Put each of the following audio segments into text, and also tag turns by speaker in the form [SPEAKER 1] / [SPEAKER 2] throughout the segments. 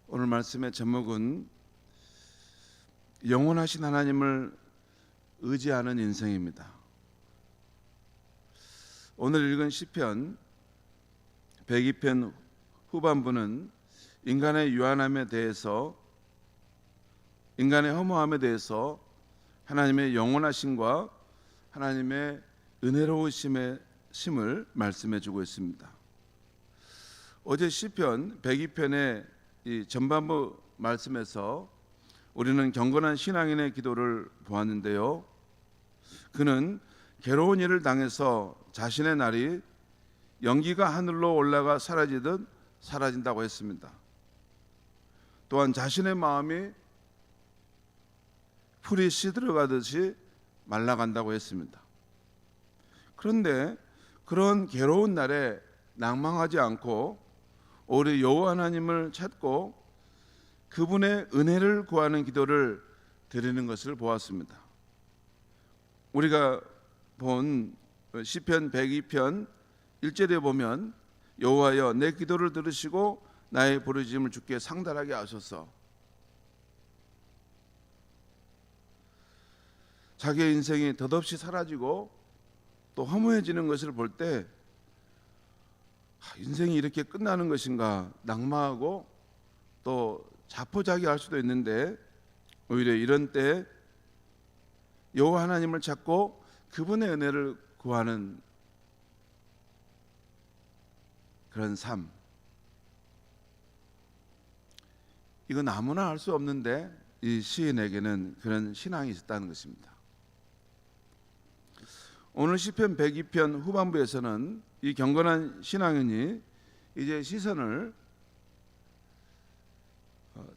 [SPEAKER 1] 오늘 말씀의 제목은 영원하신 하나님을 의지하는 인생입니다. 오늘 읽은 시편 102편 후반부는 인간의 유한함에 대해서, 인간의 허무함에 대해서 하나님의 영원하심과 하나님의 은혜로우심을 말씀해 주고 있습니다. 어제 시편 102편의 이 전반부 말씀에서 우리는 경건한 신앙인의 기도를 보았는데요, 그는 괴로운 일을 당해서 자신의 날이 연기가 하늘로 올라가 사라지듯 사라진다고 했습니다. 또한 자신의 마음이 풀이 시들어가듯이 말라간다고 했습니다. 그런데 그런 괴로운 날에 낭망하지 않고 오히려 여호와 하나님을 찾고 그분의 은혜를 구하는 기도를 드리는 것을 보았습니다. 우리가 본 시편 102편 1절에 보면 여호와여 내 기도를 들으시고 나의 부르짖음을 주께 상달하게 하소서. 자기의 인생이 덧없이 사라지고 또 허무해지는 것을 볼 때 인생이 이렇게 끝나는 것인가 낙마하고 또 자포자기할 수도 있는데, 오히려 이런 때 여호와 하나님을 찾고 그분의 은혜를 구하는 그런 삶, 이건 아무나 할 수 없는데 이 시인에게는 그런 신앙이 있었다는 것입니다. 오늘 시편 102편 후반부에서는 이 경건한 신앙인이 이제 시선을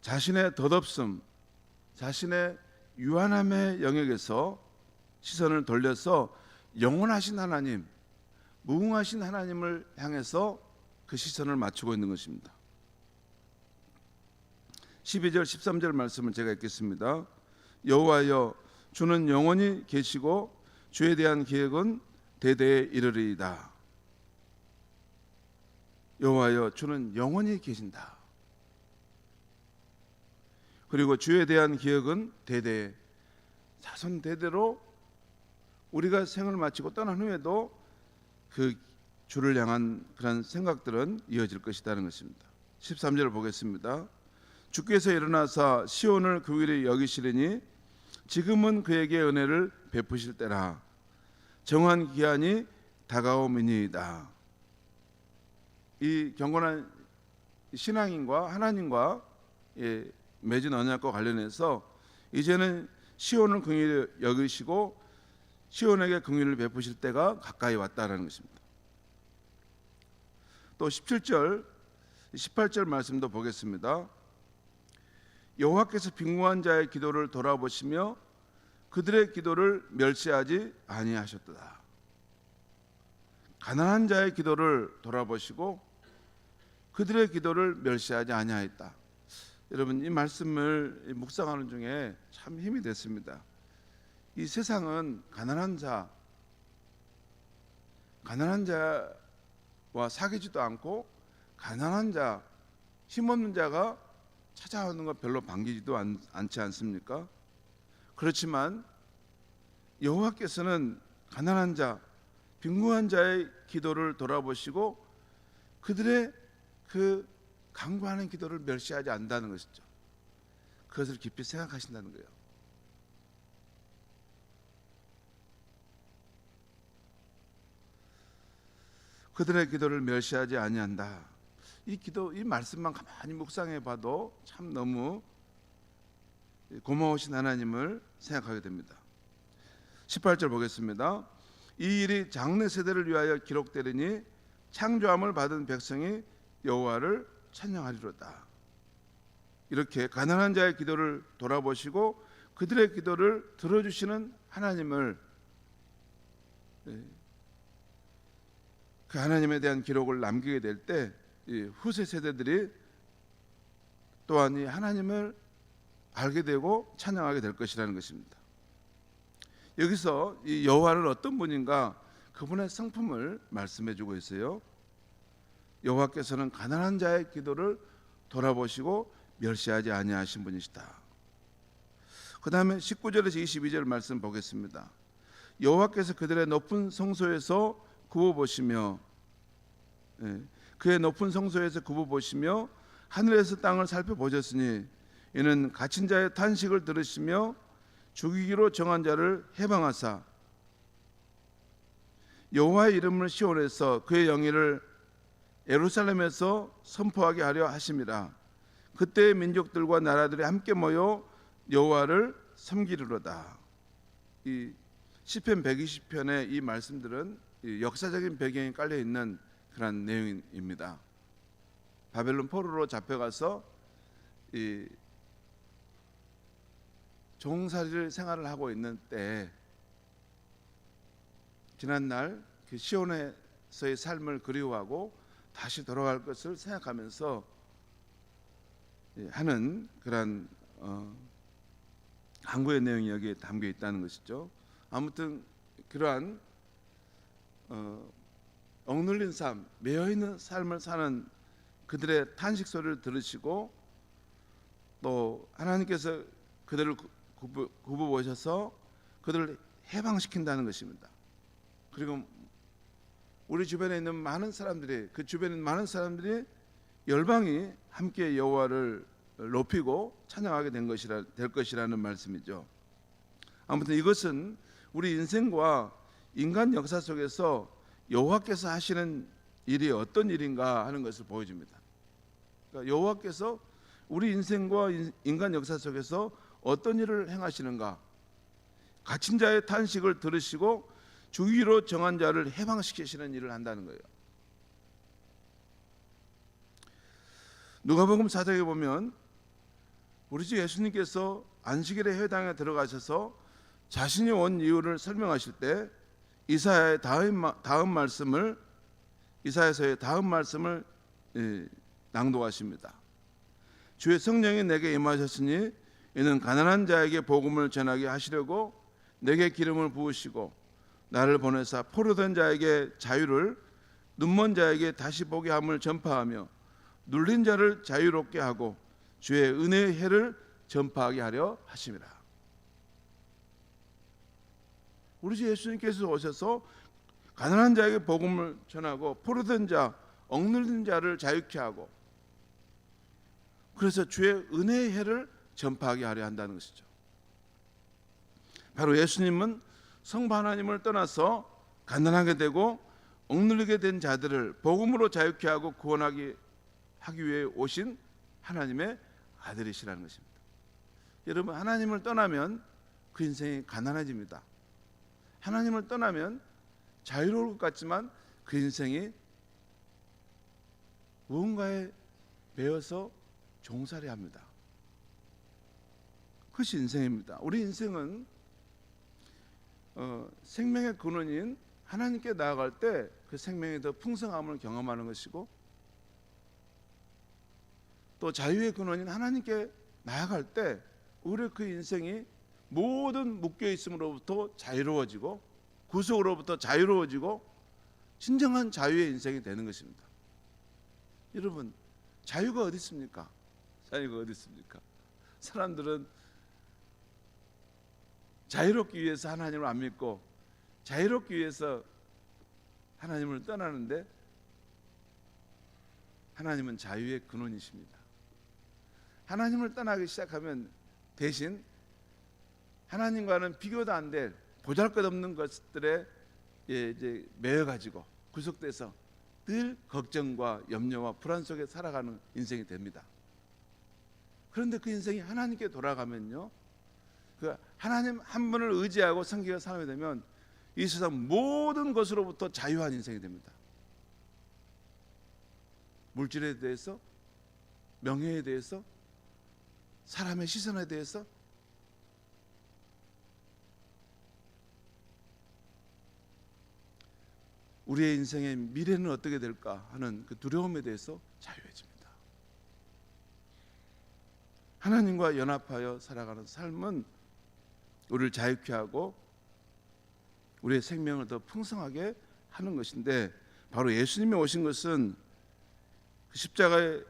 [SPEAKER 1] 자신의 덧없음, 자신의 유한함의 영역에서 시선을 돌려서 영원하신 하나님, 무궁하신 하나님을 향해서 그 시선을 맞추고 있는 것입니다. 12절 13절 말씀을 제가 읽겠습니다. 여호와여 주는 영원히 계시고 주에 대한 계획은 대대에 이르리이다. 여호와여 주는 영원히 계신다. 그리고 주에 대한 기억은 대대, 자손 대대로 우리가 생을 마치고 떠난 후에도 그 주를 향한 그런 생각들은 이어질 것이라는 것입니다. 13절을 보겠습니다. 주께서 일어나사 시온을 긍휼히 여기시리니 지금은 그에게 은혜를 베푸실 때라. 정한 기한이 다가오미니이다. 이 경건한 신앙인과 하나님과 맺은 언약과 관련해서 이제는 시온을 긍휼히 여기시고 시온에게 긍휼을 베푸실 때가 가까이 왔다라는 것입니다. 또 17절 18절 말씀도 보겠습니다. 여호와께서 빈궁한 자의 기도를 돌아보시며 그들의 기도를 멸시하지 아니하셨도다. 가난한 자의 기도를 돌아보시고 그들의 기도를 멸시하지 아니하였다. 여러분, 이 말씀을 묵상하는 중에 참 힘이 됐습니다. 이 세상은 가난한 자와 사귀지도 않고 가난한 자, 힘없는 자가 찾아오는 것 별로 반기지도 않지 않습니까? 그렇지만 여호와께서는 가난한 자, 빈궁한 자의 기도를 돌아보시고 그들의 그 간구하는 기도를 멸시하지 않는다는 것이죠. 그것을 깊이 생각하신다는 거예요. 그들의 기도를 멸시하지 아니한다. 이 기도, 이 말씀만 가만히 묵상해 봐도 참 너무 고마우신 하나님을 생각하게 됩니다. 18절 보겠습니다. 이 일이 장래 세대를 위하여 기록되리니 창조함을 받은 백성이 여호와를 찬양하리로다. 이렇게 가난한 자의 기도를 돌아보시고 그들의 기도를 들어주시는 하나님을, 그 하나님에 대한 기록을 남기게 될 때 후세 세대들이 또한 이 하나님을 알게 되고 찬양하게 될 것이라는 것입니다. 여기서 이 여호와를 어떤 분인가, 그분의 성품을 말씀해 주고 있어요. 여호와께서는 가난한 자의 기도를 돌아보시고 멸시하지 아니하신 분이시다. 그 다음에 19절에서 22절 말씀 보겠습니다. 여호와께서 그들의 높은 성소에서 굽어보시며 그의 높은 성소에서 굽어보시며 하늘에서 땅을 살펴보셨으니 이는 갇힌 자의 탄식을 들으시며 죽이기로 정한 자를 해방하사 여호와의 이름을 시온에서 그의 영예를 예루살렘에서 선포하게 하려 하심이라. 그때의 민족들과 나라들이 함께 모여 여호와를 섬기리로다. 이 시편 120편의 이 말씀들은 역사적인 배경이 깔려 있는 그런 내용입니다. 바벨론 포로로 잡혀가서 이 종살이를 생활을 하고 있는 때 지난날 그 시온에서의 삶을 그리워하고 다시 돌아갈 것을 생각하면서 하는 그런 간구의 내용이 여기에 담겨 있다는 것이죠. 아무튼 그러한 억눌린 삶, 매여 있는 삶을 사는 그들의 탄식 소리를 들으시고 또 하나님께서 그들을 굽어 보셔서 그들을 해방시킨다는 것입니다. 그리고 우리 주변에 있는 많은 사람들이, 그 주변에 있는 많은 사람들이 열방이 함께 여호와를 높이고 찬양하게 될 것이라는 말씀이죠. 아무튼 이것은 우리 인생과 인간 역사 속에서 여호와께서 하시는 일이 어떤 일인가 하는 것을 보여줍니다. 그러니까 여호와께서 우리 인생과 인간 역사 속에서 어떤 일을 행하시는가, 갇힌 자의 탄식을 들으시고 죽이기로 정한 자를 해방시키시는 일을 한다는 거예요. 누가복음 4장에 보면 우리 주 예수님께서 안식일의 회당에 들어가셔서 자신이 온 이유를 설명하실 때 이사야서의 다음 말씀을 낭독하십니다. 주의 성령이 내게 임하셨으니 이는 가난한 자에게 복음을 전하게 하시려고 내게 기름을 부으시고 나를 보내사 포로된 자에게 자유를, 눈먼 자에게 다시 보게 함을 전파하며 눌린 자를 자유롭게 하고 주의 은혜의 해를 전파하게 하려 하심이라. 우리 주 예수님께서 오셔서 가난한 자에게 복음을 전하고 포로된 자, 억눌린 자를 자유케 하고, 그래서 주의 은혜의 해를 전파하게 하려 한다는 것이죠. 바로 예수님은 성부 하나님을 떠나서 가난하게 되고 억눌리게 된 자들을 복음으로 자유케 하고 구원하기 위해 오신 하나님의 아들이시라는 것입니다. 여러분, 하나님을 떠나면 그 인생이 가난해집니다. 하나님을 떠나면 자유로울 것 같지만 그 인생이 무언가에 매여서 종살이합니다. 그것이 인생입니다. 우리 인생은 생명의 근원인 하나님께 나아갈 때 그 생명의 더 풍성함을 경험하는 것이고, 또 자유의 근원인 하나님께 나아갈 때 우리 그 인생이 모든 묶여 있음으로부터 자유로워지고 구속으로부터 자유로워지고 진정한 자유의 인생이 되는 것입니다. 여러분, 자유가 어디 있습니까? 자유가 어디 있습니까? 사람들은 자유롭기 위해서 하나님을 안 믿고 자유롭기 위해서 하나님을 떠나는데, 하나님은 자유의 근원이십니다. 하나님을 떠나기 시작하면 대신 하나님과는 비교도 안 될 보잘것없는 것들에 이제 매여가지고 구속돼서 늘 걱정과 염려와 불안 속에 살아가는 인생이 됩니다. 그런데 그 인생이 하나님께 돌아가면요, 그 하나님 한 분을 의지하고 섬기고 살게 되면 이 세상 모든 것으로부터 자유한 인생이 됩니다. 물질에 대해서, 명예에 대해서, 사람의 시선에 대해서, 우리의 인생의 미래는 어떻게 될까 하는 그 두려움에 대해서 자유해집니다. 하나님과 연합하여 살아가는 삶은 우리를 자유케 하고 우리의 생명을 더 풍성하게 하는 것인데, 바로 예수님이 오신 것은 그 십자가의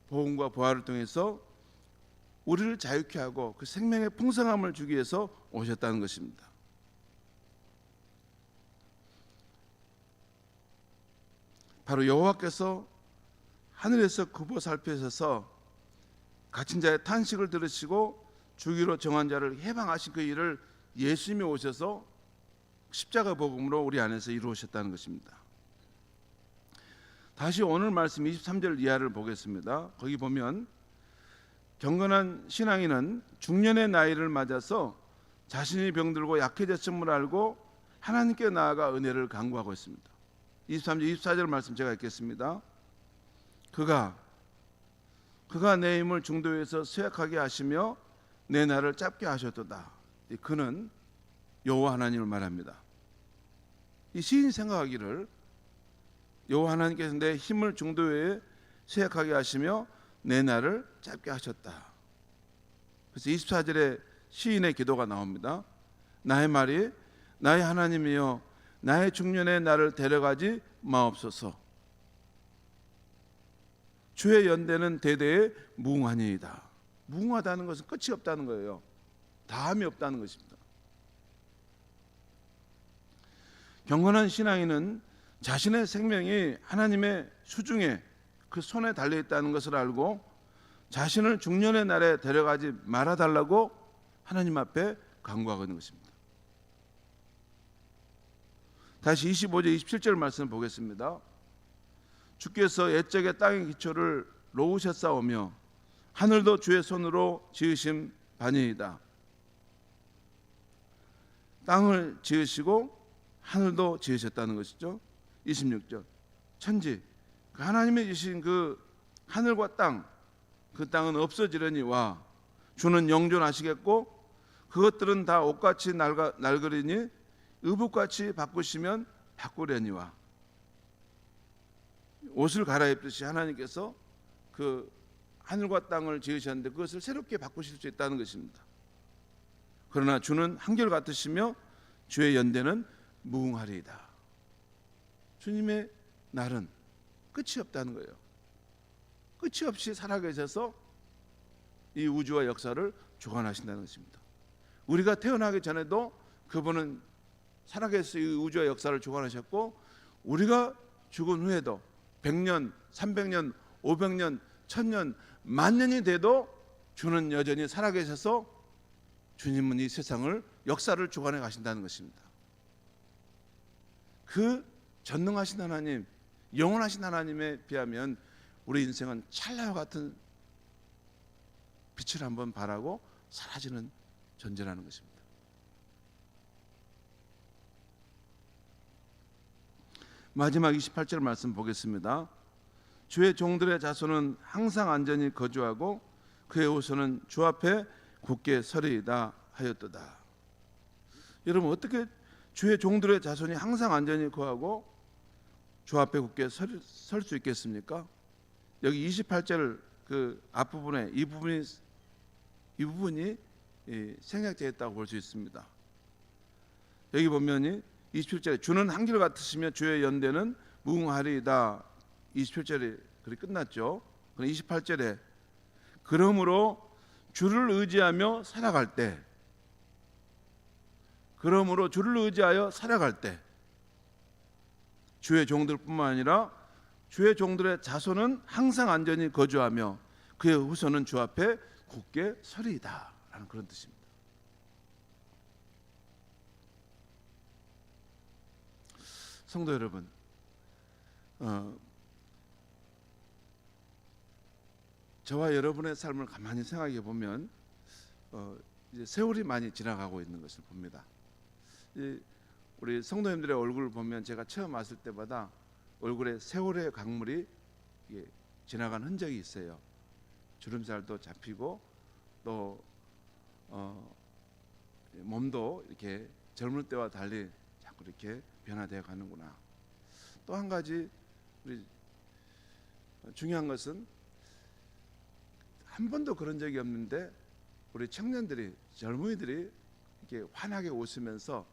[SPEAKER 1] 복음과 부활을 통해서 우리를 자유케 하고 그 생명의 풍성함을 주기 위해서 오셨다는 것입니다. 바로 여호와께서 하늘에서 굽어 살피셔서 갇힌 자의 탄식을 들으시고 주기로 정한 자를 해방하신 그 일을 예수님이 오셔서 십자가 복음으로 우리 안에서 이루으셨다는 것입니다. 다시 오늘 말씀 23절 이하를 보겠습니다. 거기 보면 경건한 신앙인은 중년의 나이를 맞아서 자신이 병들고 약해졌음을 알고 하나님께 나아가 은혜를 간구하고 있습니다. 23절 24절 말씀 제가 읽겠습니다. 그가 내 힘을 중도에서 쇠약하게 하시며 내 날을 짧게 하셨도다. 그는 여호와 하나님을 말합니다. 이 시인이 생각하기를 여호와 하나님께서 내 힘을 중도에 쇠약하게 하시며 내 날을 짧게 하셨다. 그래서 24절에 시인의 기도가 나옵니다. 나의 말이 나의 하나님이여 나의 중년의 나를 데려가지 마옵소서. 주의 연대는 대대에 무궁하니이다. 무궁하다는 것은 끝이 없다는 거예요. 다함이 없다는 것입니다. 경건한 신앙인은 자신의 생명이 하나님의 수중에 그 손에 달려 있다는 것을 알고 자신을 중년의 날에 데려가지 말아달라고 하나님 앞에 간구하고 있는 것입니다. 다시 25절 27절 말씀 보겠습니다. 주께서 옛적에 땅의 기초를 놓으셨사오며 하늘도 주의 손으로 지으신 바니이다. 땅을 지으시고 하늘도 지으셨다는 것이죠. 26절 천지 하나님이 지으신 그 하늘과 땅, 그 땅은 없어지려니와 주는 영존하시겠고 그것들은 다 옷같이 낡으리니 의복같이 바꾸시면 바꾸려니와. 옷을 갈아입듯이 하나님께서 그 하늘과 땅을 지으셨는데 그것을 새롭게 바꾸실 수 있다는 것입니다. 그러나 주는 한결같으시며 주의 연대는 무궁하리이다. 주님의 날은 끝이 없다는 거예요. 끝이 없이 살아계셔서 이 우주와 역사를 주관하신다는 것입니다. 우리가 태어나기 전에도 그분은 살아계셔서 이 우주와 역사를 주관하셨고 우리가 죽은 후에도 100년, 300년, 500년, 1000년, 만년이 돼도 주는 여전히 살아계셔서 주님은 이 세상을 역사를 주관해 가신다는 것입니다. 그 전능하신 하나님, 영원하신 하나님에 비하면 우리 인생은 찰나와 같은 빛을 한번 발하고 사라지는 존재라는 것입니다. 마지막 28절 말씀 보겠습니다. 주의 종들의 자손은 항상 안전히 거주하고 그의 후손은 주 앞에 굳게 서리이다 하였도다. 여러분 어떻게 주의 종들의 자손이 항상 안전히 거하고 주 앞에 굳게 설 수 있겠습니까? 여기 28절 그 앞부분에 이 부분이 생략되었다고 볼 수 있습니다. 여기 보면 27절에 주는 한결같으시며 주의 연대는 무궁하리이다. 27절에 그리 끝났죠. 그럼 28절에 그러므로 주를 의지하며 살아갈 때, 그러므로 주를 의지하여 살아갈 때 주의 종들뿐만 아니라 주의 종들의 자손은 항상 안전히 거주하며 그의 후손은 주 앞에 굳게 서리이다 라는 그런 뜻입니다. 성도 여러분, 저와 여러분의 삶을 가만히 생각해 보면 이제 세월이 많이 지나가고 있는 것을 봅니다. 우리 성도님들의 얼굴을 보면 제가 처음 왔을 때마다 얼굴에 세월의 강물이 지나간 흔적이 있어요. 주름살도 잡히고 또 몸도 이렇게 젊을 때와 달리 자꾸 이렇게 변화되어 가는구나. 또 한 가지 우리 중요한 것은 한 번도 그런 적이 없는데 우리 청년들이 젊은이들이 이렇게 환하게 웃으면서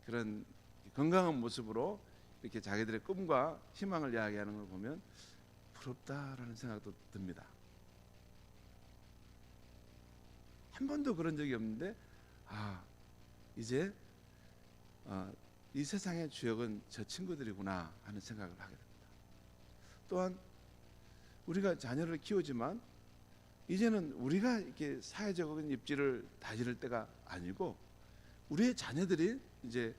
[SPEAKER 1] 그런 건강한 모습으로 이렇게 자기들의 꿈과 희망을 이야기하는 걸 보면 부럽다라는 생각도 듭니다. 한 번도 그런 적이 없는데 이제 이 세상의 주역은 저 친구들이구나 하는 생각을 하게 됩니다. 또한 우리가 자녀를 키우지만 이제는 우리가 이렇게 사회적인 입지를 다질 때가 아니고 우리의 자녀들이 이제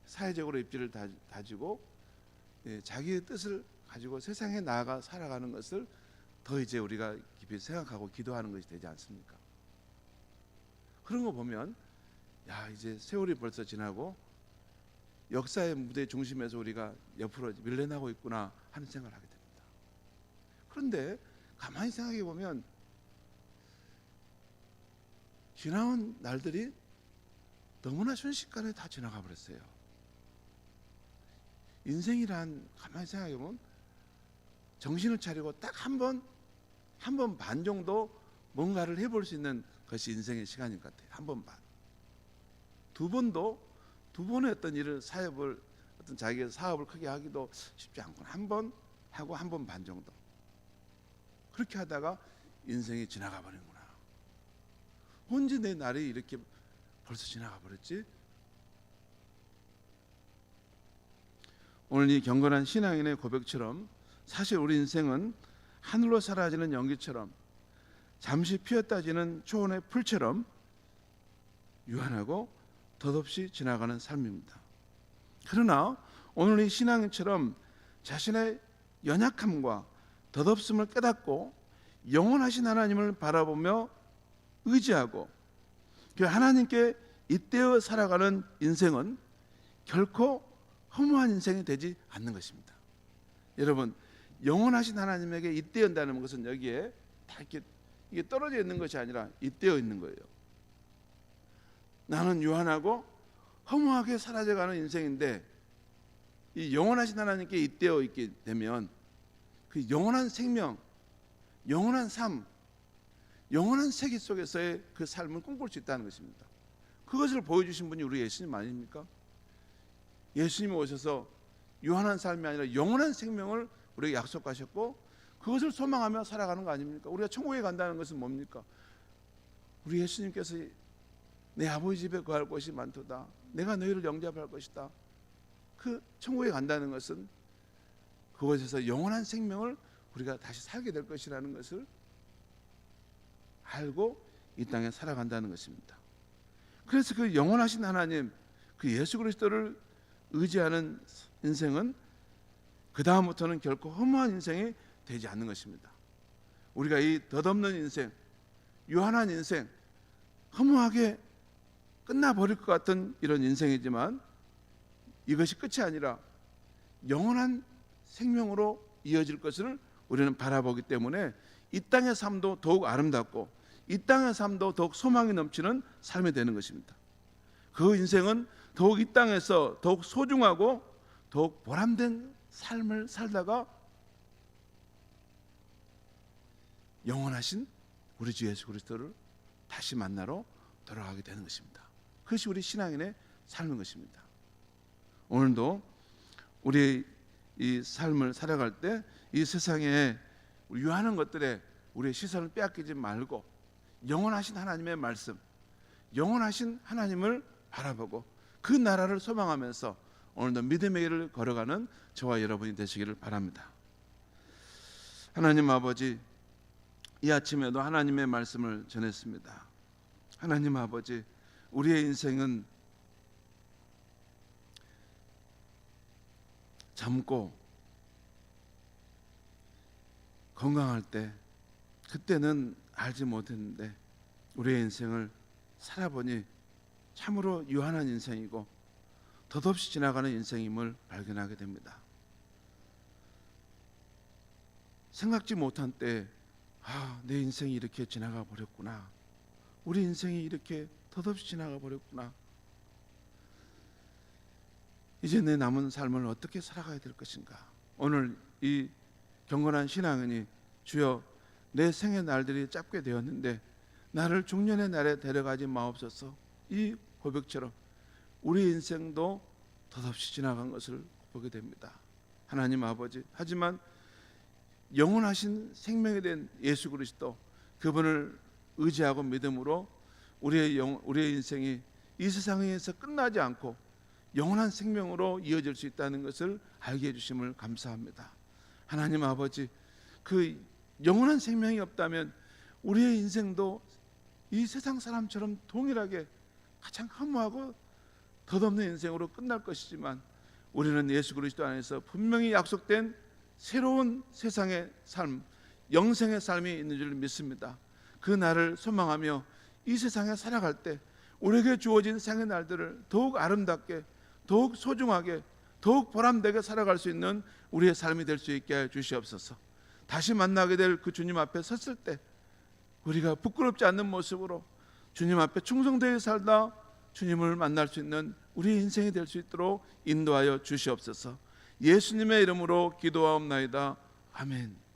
[SPEAKER 1] 사회적으로 입지를 다지고 자기의 뜻을 가지고 세상에 나아가 살아가는 것을 더 이제 우리가 깊이 생각하고 기도하는 것이 되지 않습니까? 그런 거 보면 이제 세월이 벌써 지나고 역사의 무대 중심에서 우리가 옆으로 밀려나고 있구나 하는 생각을 하게 됩니다. 그런데 가만히 생각해 보면 지나온 날들이 너무나 순식간에 다 지나가 버렸어요. 인생이란 가만히 생각해 보면 정신을 차리고 딱 한 번 반 정도 뭔가를 해볼 수 있는 것이 인생의 시간인 것 같아요. 한 번 반. 두 번의 어떤 일을 어떤 자기의 사업을 크게 하기도 쉽지 않고 한 번 하고 한 번 반 정도. 그렇게 하다가 인생이 지나가 버리는구나. 언제 내 날이 이렇게 벌써 지나가 버렸지? 오늘 이 경건한 신앙인의 고백처럼 사실 우리 인생은 하늘로 사라지는 연기처럼 잠시 피었다 지는 초원의 풀처럼 유한하고 덧없이 지나가는 삶입니다. 그러나 오늘 이 신앙인처럼 자신의 연약함과 덧없음을 깨닫고 영원하신 하나님을 바라보며 의지하고 그 하나님께 잇대어 살아가는 인생은 결코 허무한 인생이 되지 않는 것입니다. 여러분, 영원하신 하나님에게 잇대어한다는 것은 여기에 다 이게 떨어져 있는 것이 아니라 잇대어 있는 거예요. 나는 유한하고 허무하게 사라져가는 인생인데 이 영원하신 하나님께 잇대어 있게 되면 그 영원한 생명, 영원한 삶, 영원한 세계 속에서의 그 삶을 꿈꿀 수 있다는 것입니다. 그것을 보여주신 분이 우리 예수님 아닙니까? 예수님이 오셔서 유한한 삶이 아니라 영원한 생명을 우리에게 약속하셨고 그것을 소망하며 살아가는 거 아닙니까? 우리가 천국에 간다는 것은 뭡니까? 우리 예수님께서 내 아버지 집에 거할 곳이 많도다. 내가 너희를 영접할 것이다. 그 천국에 간다는 것은 그곳에서 영원한 생명을 우리가 다시 살게 될 것이라는 것을 알고 이 땅에 살아간다는 것입니다. 그래서 그 영원하신 하나님, 그 예수 그리스도를 의지하는 인생은 그 다음부터는 결코 허무한 인생이 되지 않는 것입니다. 우리가 이 덧없는 인생, 유한한 인생, 허무하게 끝나버릴 것 같은 이런 인생이지만 이것이 끝이 아니라 영원한 생명으로 이어질 것을 우리는 바라보기 때문에 이 땅의 삶도 더욱 아름답고 이 땅의 삶도 더욱 소망이 넘치는 삶이 되는 것입니다. 그 인생은 더욱 이 땅에서 더욱 소중하고 더욱 보람된 삶을 살다가 영원하신 우리 주 예수 그리스도를 다시 만나러 돌아가게 되는 것입니다. 그것이 우리 신앙인의 삶인 것입니다. 오늘도 우리 이 삶을 살아갈 때 이 세상에 유한한 것들에 우리의 시선을 빼앗기지 말고 영원하신 하나님의 말씀, 영원하신 하나님을 바라보고 그 나라를 소망하면서 오늘도 믿음의 길을 걸어가는 저와 여러분이 되시기를 바랍니다. 하나님 아버지, 이 아침에도 하나님의 말씀을 전했습니다. 하나님 아버지, 우리의 인생은 젊고 건강할 때 그때는 알지 못했는데 우리의 인생을 살아보니 참으로 유한한 인생이고 덧없이 지나가는 인생임을 발견하게 됩니다. 생각지 못한 때 내 인생이 이렇게 지나가 버렸구나. 우리 인생이 이렇게 덧없이 지나가 버렸구나. 이제 내 남은 삶을 어떻게 살아가야 될 것인가. 오늘 이 경건한 신앙인이 주여 내 생의 날들이 짧게 되었는데 나를 중년의 날에 데려가지 마옵소서. 이 고백처럼 우리 인생도 덧없이 지나간 것을 보게 됩니다. 하나님 아버지, 하지만 영원하신 생명이 된 예수 그리스도, 그분을 의지하고 믿음으로 우리의 인생이 이 세상에서 끝나지 않고 영원한 생명으로 이어질 수 있다는 것을 알게 해주심을 감사합니다. 하나님 아버지, 그 영원한 생명이 없다면 우리의 인생도 이 세상 사람처럼 동일하게 가장 허무하고 덧없는 인생으로 끝날 것이지만 우리는 예수 그리스도 안에서 분명히 약속된 새로운 세상의 삶, 영생의 삶이 있는 줄 믿습니다. 그 날을 소망하며 이 세상에 살아갈 때 우리에게 주어진 생의 날들을 더욱 아름답게, 더욱 소중하게, 더욱 보람되게 살아갈 수 있는 우리의 삶이 될 수 있게 해 주시옵소서. 다시 만나게 될 그 주님 앞에 섰을 때 우리가 부끄럽지 않는 모습으로 주님 앞에 충성되게 살다 주님을 만날 수 있는 우리의 인생이 될 수 있도록 인도하여 주시옵소서. 예수님의 이름으로 기도하옵나이다. 아멘.